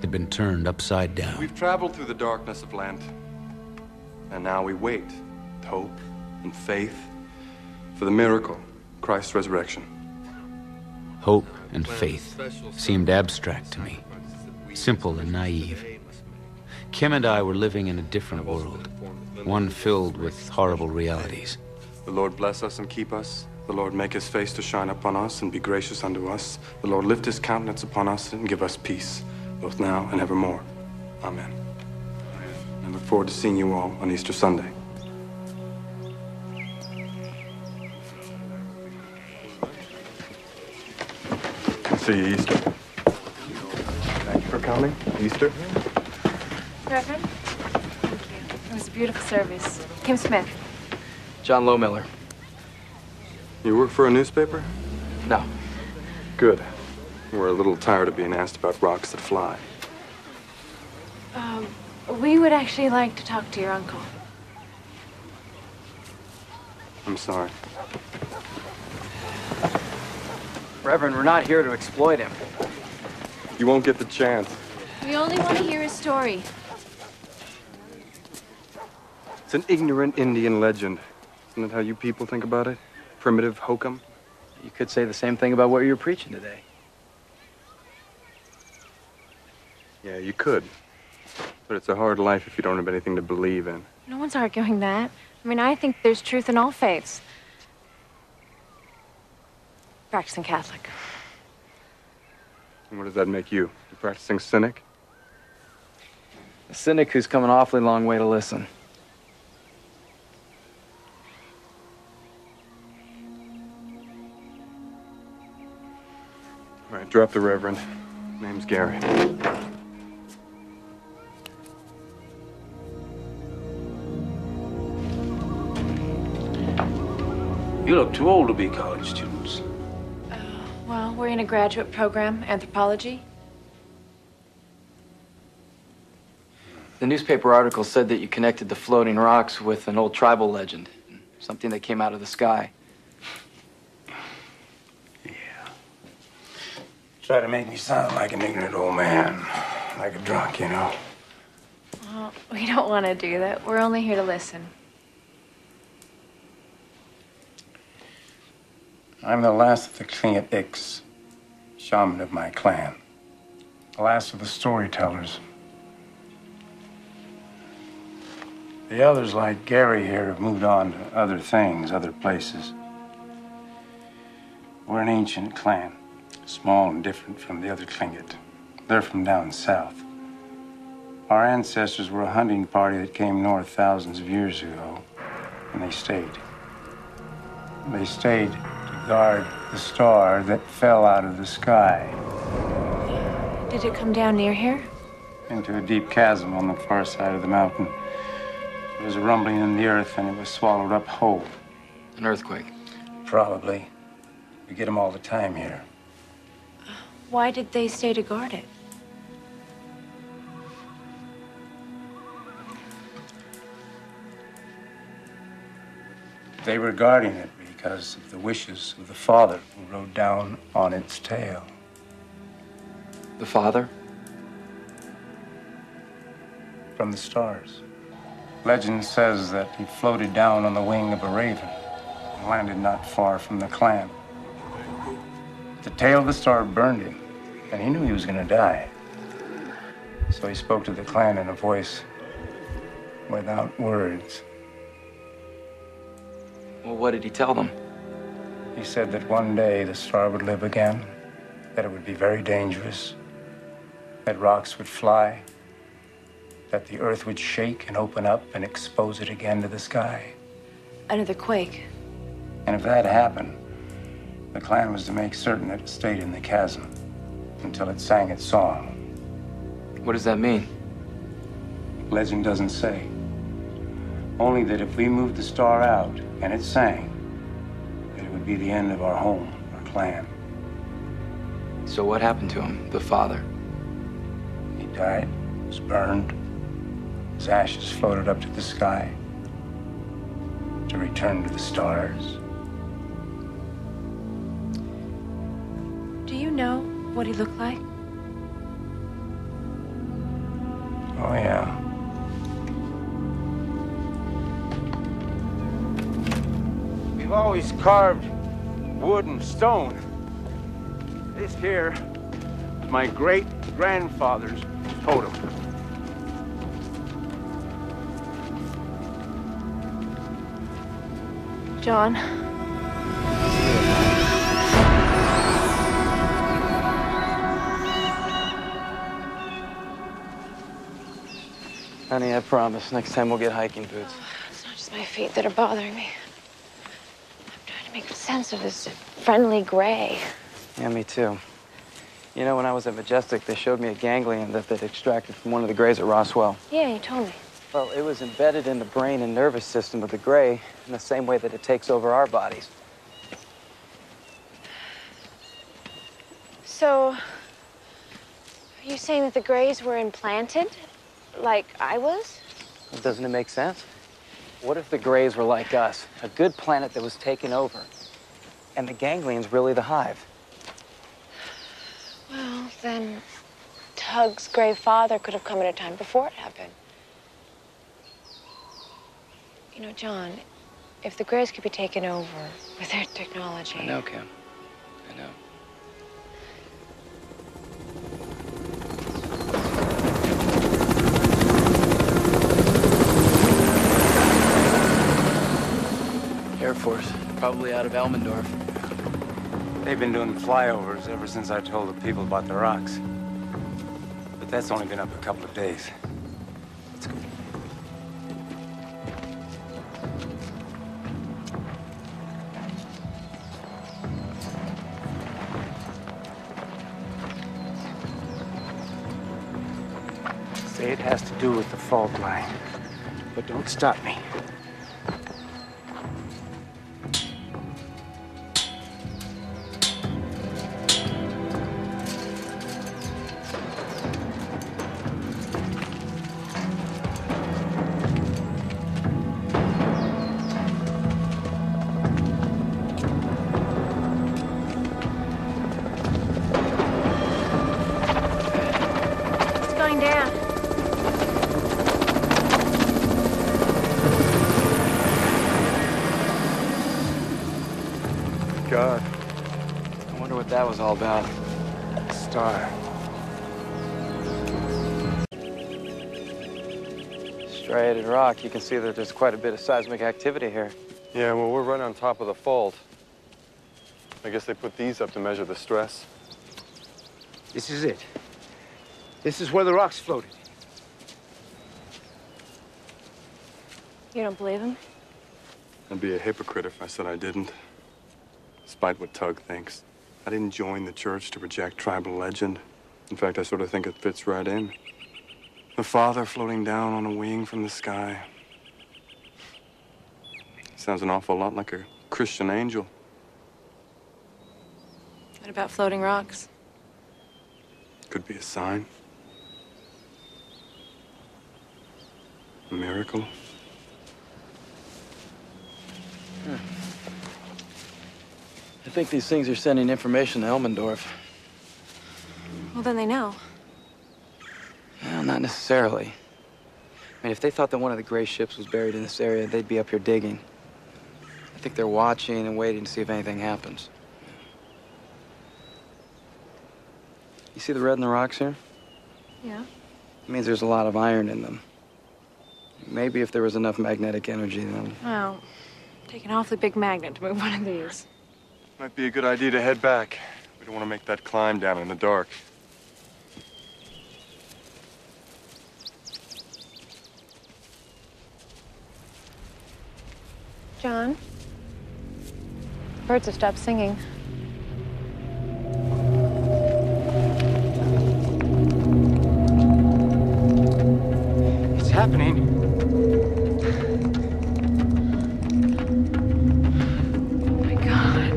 had been turned upside down. We've traveled through the darkness of Lent, and now we wait with hope and faith for the miracle, Christ's resurrection. Hope and faith seemed abstract to me, simple and naive. Kim and I were living in a different world, one filled with horrible realities. The Lord bless us and keep us. The Lord make his face to shine upon us and be gracious unto us. The Lord lift his countenance upon us and give us peace, both now and evermore. Amen. I look forward to seeing you all on Easter Sunday. See you Easter. Thank you for coming. Easter. Reverend, thank you. It was a beautiful service. Kim Smith. John Lowmiller. You work for a newspaper? No. Good. We're a little tired of being asked about rocks that fly. We would actually like to talk to your uncle. I'm sorry. Reverend, we're not here to exploit him. You won't get the chance. We only want to hear his story. It's an ignorant Indian legend. Isn't that how you people think about it? Primitive hokum? You could say the same thing about what you're preaching today. Yeah, you could. But it's a hard life if you don't have anything to believe in. No one's arguing that. I mean, I think there's truth in all faiths. Practicing Catholic. And what does that make you? A practicing cynic? A cynic who's come an awfully long way to listen. All right, drop the Reverend. Name's Gary. You look too old to be college students. Well, we're in a graduate program, anthropology. The newspaper article said that you connected the floating rocks with an old tribal legend, something that came out of the sky. Yeah. Try to make me sound like an ignorant old man, like a drunk, you know. Well, we don't want to do that. We're only here to listen. I'm the last of the Ep8, shaman of my clan. The last of the storytellers. The others, like Gary here, have moved on to other things, other places. We're an ancient clan, small and different from the other Tlingit. They're from down south. Our ancestors were a hunting party that came north thousands of years ago, and they stayed. They stayed to guard the star that fell out of the sky. Did it come down near here? Into a deep chasm on the far side of the mountain. There was a rumbling in the earth, and it was swallowed up whole. An earthquake? Probably. We get them all the time here. Why did they stay to guard it? They were guarding it because of the wishes of the father who rode down on its tail. The father? From the stars. Legend says that he floated down on the wing of a raven and landed not far from the clan. The tail of the star burned him, and he knew he was going to die. So he spoke to the clan in a voice without words. Well, what did he tell them? He said that one day the star would live again, that it would be very dangerous, that rocks would fly, that the earth would shake and open up and expose it again to the sky. Another quake. And if that happened, the clan was to make certain that it stayed in the chasm until it sang its song. What does that mean? Legend doesn't say. Only that if we moved the star out and it sang, that it would be the end of our home, our clan. So what happened to him, the father? He died, was burned. His ashes floated up to the sky to return to the stars. Do you know what he looked like? Oh, yeah. We've always carved wood and stone. This here is my great-grandfather's totem. John. Honey, I promise. Next time we'll get hiking boots. It's not just my feet that are bothering me. I'm trying to make sense of this friendly gray. Yeah, me too. You know, when I was at Majestic, they showed me a ganglion that they'd extracted from one of the grays at Roswell. Yeah, you told me. Well, it was embedded in the brain and nervous system of the gray in the same way that it takes over our bodies. So, are you saying that the grays were implanted? Like I was? Well, doesn't it make sense? What if the grays were like us, a good planet that was taken over, and the ganglion's really the hive? Well, then Tug's gray father could have come at a time before it happened. You know, John, if the grays could be taken over with their technology... I know, Kim. I know. Air Force, probably out of Elmendorf. They've been doing flyovers ever since I told the people about the rocks. But that's only been up a couple of days. Let's go. Say it has to do with the fault line, but don't stop me. It's going down. God. I wonder what that was all about. Star. Striated rock, you can see that there's quite a bit of seismic activity here. Yeah, well, we're right on top of the fault. I guess they put these up to measure the stress. This is it. This is where the rocks floated. You don't believe him? I'd be a hypocrite if I said I didn't. Despite what Tug thinks. I didn't join the church to reject tribal legend. In fact, I sort of think it fits right in. The father floating down on a wing from the sky. Sounds an awful lot like a Christian angel. What about floating rocks? Could be a sign. A miracle. I think these things are sending information to Elmendorf. Well, then they know. Well, not necessarily. I mean, if they thought that one of the gray ships was buried in this area, they'd be up here digging. I think they're watching and waiting to see if anything happens. You see the red in the rocks here? Yeah. It means there's a lot of iron in them. Maybe if there was enough magnetic energy, then... Well, take an awfully big magnet to move one of these. Might be a good idea to head back. We don't want to make that climb down in the dark. John? Birds have stopped singing. It's happening. Oh my God.